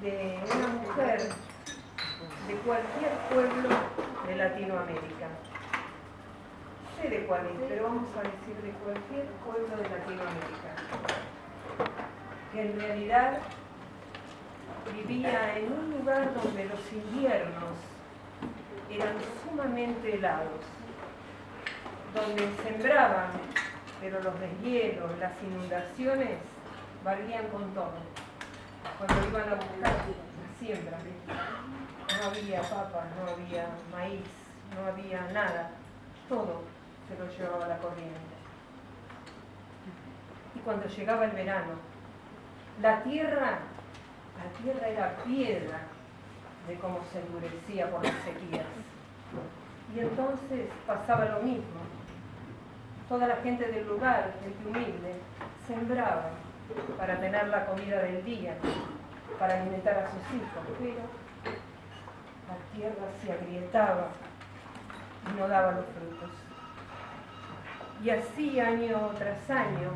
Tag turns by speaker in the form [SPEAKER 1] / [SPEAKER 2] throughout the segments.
[SPEAKER 1] de una mujer de cualquier pueblo de Latinoamérica. Sé de cuál es, pero vamos a decir de cualquier pueblo de Latinoamérica, que en realidad vivía en un lugar donde los inviernos eran sumamente helados, donde sembraban, pero los deshielos, las inundaciones valían con todo. Cuando iban a buscar la siembra, no había papas, no había maíz, no había nada, todo se lo llevaba la corriente. Y cuando llegaba el verano, la tierra era piedra de cómo se endurecía por las sequías. Y entonces pasaba lo mismo. Toda la gente del lugar, gente humilde, sembraba para tener la comida del día, para alimentar a sus hijos, pero la tierra se agrietaba y no daba los frutos. Y así año tras año,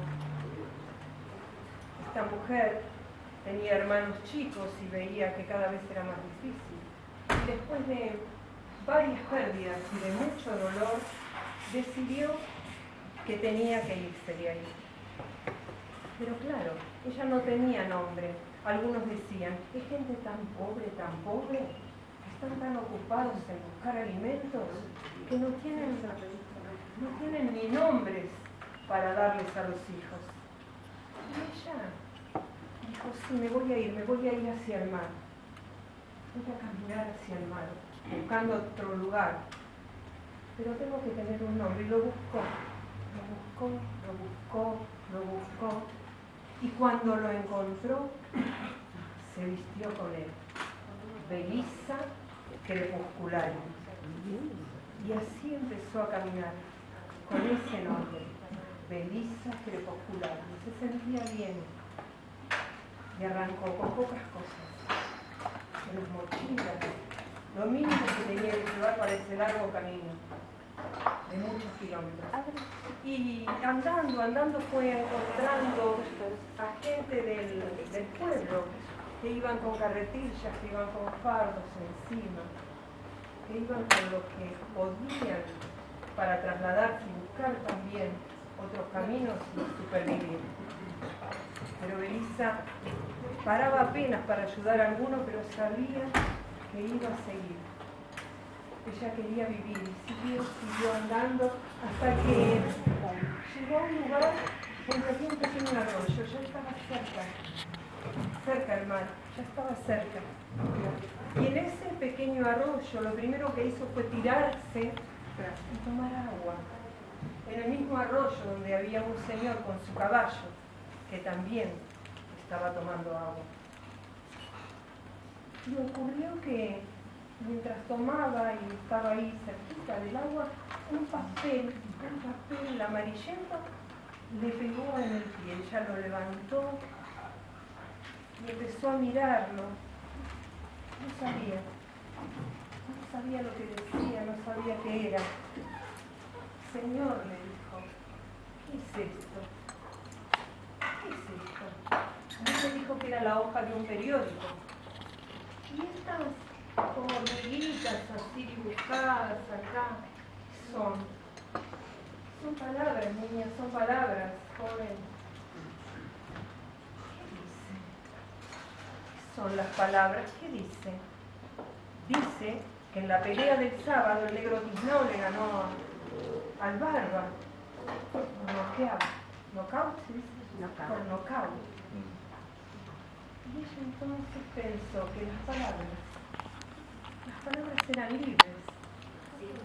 [SPEAKER 1] esta mujer tenía hermanos chicos y veía que cada vez era más difícil. Y después de varias pérdidas y de mucho dolor, decidió que tenía que irse de ahí. Pero claro, ella no tenía nombre. Algunos decían, es gente tan pobre, están tan ocupados en buscar alimentos que no tienen ni nombres para darles a los hijos. Y ella dijo, sí, me voy a ir hacia el mar. Voy a caminar hacia el mar, buscando otro lugar. Pero tengo que tener un nombre. Y lo buscó. Y cuando lo encontró, se vistió con él. Belisa Crepuscularis. Y así empezó a caminar, con ese nombre, Belisa Crepuscularis. Se sentía bien. Y arrancó con pocas cosas. En las mochilas, lo mínimo que tenía que llevar para ese largo camino, de muchos kilómetros. Y andando fue encontrando a gente del pueblo, que iban con carretillas, que iban con fardos encima, que iban con lo que podían para trasladarse y buscar también otros caminos y supervivir. Pero Belisa paraba apenas para ayudar a alguno, pero sabía que iba a seguir. Ella quería vivir y siguió andando hasta que llegó a un lugar donde había un pequeño arroyo. Ya estaba cerca el mar, ya estaba cerca. Y en ese pequeño arroyo lo primero que hizo fue tirarse y tomar agua. En el mismo arroyo donde había un señor con su caballo, que también estaba tomando agua. Y ocurrió que mientras tomaba y estaba ahí cerquita del agua, un papel amarillento le pegó en el pie. Ella lo levantó y empezó a mirarlo. No sabía lo que decía, no sabía qué era. Señor, le dijo, ¿qué es esto? ¿Qué es esto? Él le dijo que era la hoja de un periódico. Y estas como hormiguitas así dibujadas acá son palabras, niñas, son palabras, joven. ¿Qué dice? ¿Qué son las palabras? ¿Qué dice? Dice que en la pelea del sábado el negro Tiznó le ganó al Barba. ¿Nocaut se dice? Por nocaut. Y ella entonces pensó que las palabras eran libres.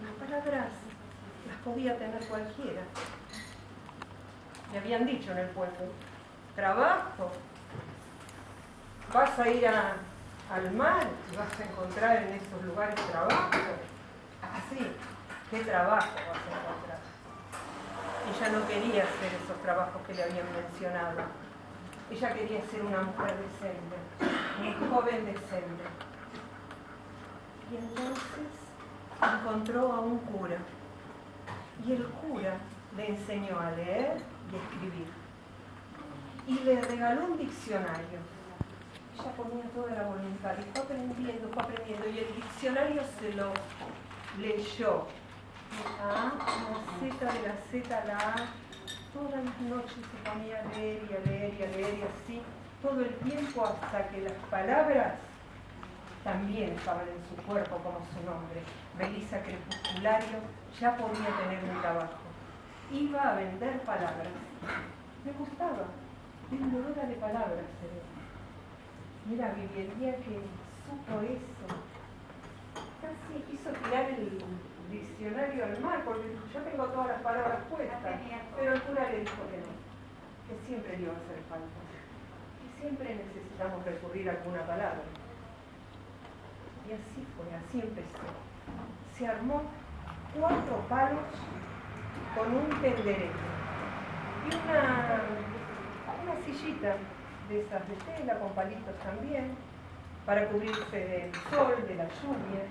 [SPEAKER 1] Las palabras las podía tener cualquiera. Le habían dicho en el pueblo, trabajo, vas a ir al mar y vas a encontrar en esos lugares trabajo. Así, ¿qué trabajo vas a encontrar? Ella no quería hacer esos trabajos que le habían mencionado. Ella quería ser una mujer decente, una joven decente. Y entonces encontró a un cura. Y el cura le enseñó a leer y escribir. Y le regaló un diccionario. ella ponía toda la voluntad y fue aprendiendo, y el diccionario se lo leyó. A, la Z, de la Z a la A, todas las noches se ponía a leer y a leer y a leer y así, todo el tiempo hasta que las palabras también estaban en su cuerpo como su nombre. Belisa Crepusculario ya podía tener un trabajo. Iba a vender palabras. Me gustaba, vendedora de palabras. Mira, Vivi, el día que supo eso, casi quiso tirar el diccionario al mar, porque yo tengo todas las palabras puestas, pero el cura le dijo que siempre le iba a hacer falta, que siempre necesitamos recurrir a alguna palabra. Y así fue, así empezó. Se armó 4 palos con un tenderete y una sillita de esas de tela con palitos también, para cubrirse del sol, de la lluvia,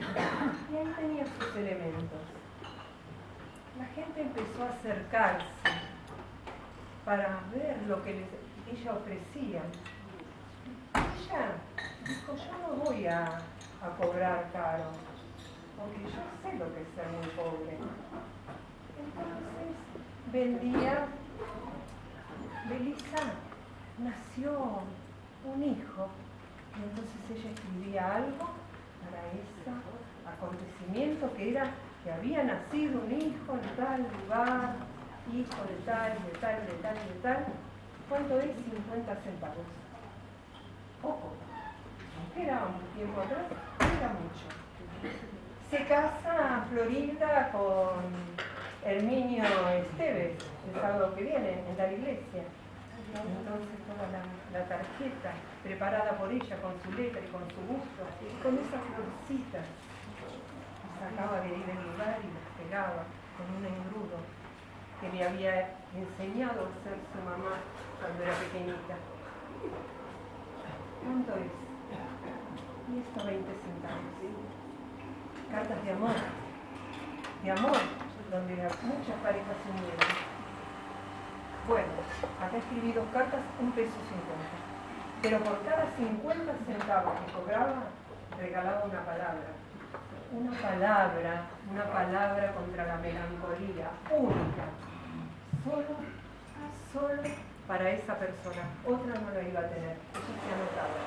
[SPEAKER 1] y ahí tenía sus elementos. La gente empezó a acercarse para ver lo que ella ofrecía. Ella dijo, yo no voy a cobrar caro, porque yo sé lo que es ser muy pobre. Entonces vendía. Belisa nació un hijo, y entonces ella escribía algo para ese acontecimiento que era que había nacido un hijo en tal lugar, hijo de tal, de tal, de tal, de tal. ¿Cuánto es? 50 centavos. Poco. Aunque era un tiempo atrás, era mucho. Se casa Florinda con Herminio Esteves el sábado que viene en la iglesia. Entonces toda la tarjeta preparada por ella con su letra y con su gusto, y con esas florcitas, sacaba de ahí del lugar y las pegaba con un engrudo que le había enseñado a hacer su mamá cuando era pequeñita. ¿Cuánto es? Y esto 20 centavos. Cartas de amor, donde muchas parejas se unieron. Bueno, acá escribí 2 cartas, 1,50 pesos. Pero por cada 50 centavos que cobraba, regalaba una palabra. Una palabra contra la melancolía, única. Solo para esa persona. Otra no la iba a tener. Eso se anotaba.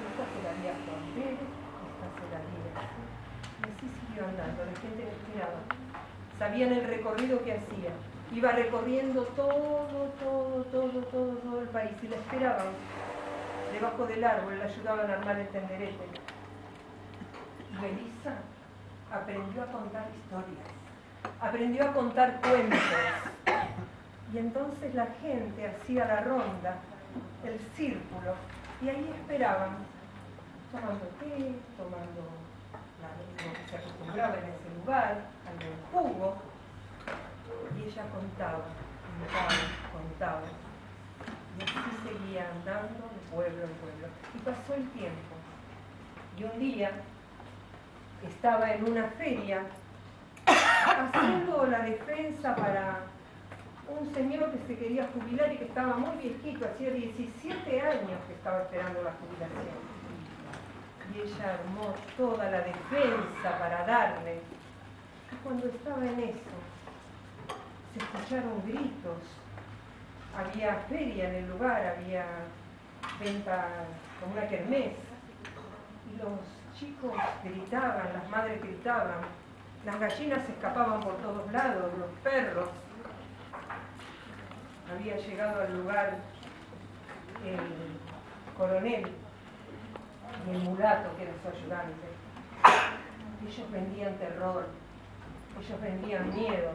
[SPEAKER 1] Esta se la di a Juan Pérez, esta se la di a así. Y así siguió andando, la gente le esperaba. Sabían el recorrido que hacía. Iba recorriendo todo el país y la esperaban. Debajo del árbol la ayudaban a armar el tenderete. Y Belisa aprendió a contar historias, aprendió a contar cuentos. Y entonces la gente hacía la ronda, el círculo, y ahí esperaban, tomando té, tomando lo que se acostumbraba en ese lugar, algún jugo. Y ella contaba. Y así seguía andando de pueblo en pueblo. Y pasó el tiempo. Y un día estaba en una feria haciendo la defensa para un señor que se quería jubilar y que estaba muy viejito, hacía 17 años que estaba esperando la jubilación. Y ella armó toda la defensa para darle. Y cuando estaba en eso, se escucharon gritos, había feria en el lugar, había venta como una kermés, y los chicos gritaban, las madres gritaban, las gallinas se escapaban por todos lados, los perros. Había llegado al lugar el coronel y el mulato, que era su ayudante. Ellos vendían terror, ellos vendían miedo.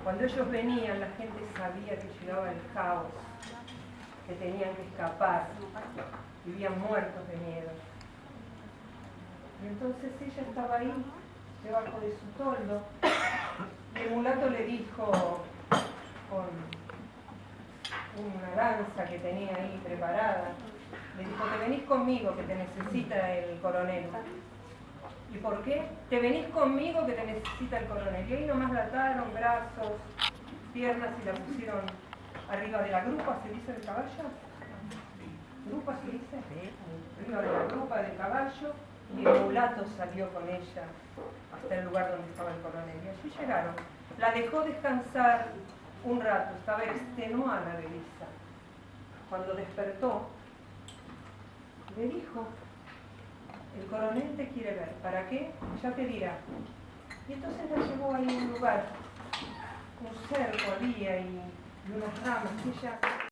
[SPEAKER 1] Cuando ellos venían, la gente sabía que llegaba el caos, que tenían que escapar, vivían muertos de miedo. Y entonces ella estaba ahí, debajo de su toldo, y el mulato le dijo, con una lanza que tenía ahí preparada, le dijo, te venís conmigo que te necesita el coronel. ¿Y por qué? Te venís conmigo que te necesita el coronel. Y ahí nomás la ataron, brazos, piernas, y la pusieron arriba de la grupa. ¿Se dice el caballo? ¿Grupa se dice? subió a la grupa de caballo y el mulato salió con ella hasta el lugar donde estaba el coronel. Y allí llegaron. La dejó descansar un rato, estaba extenuada Belisa. Cuando despertó, le dijo: el coronel te quiere ver. ¿Para qué? Ya te dirá. Y entonces la llevó ahí a un lugar, un cerco había y unas ramas, y ella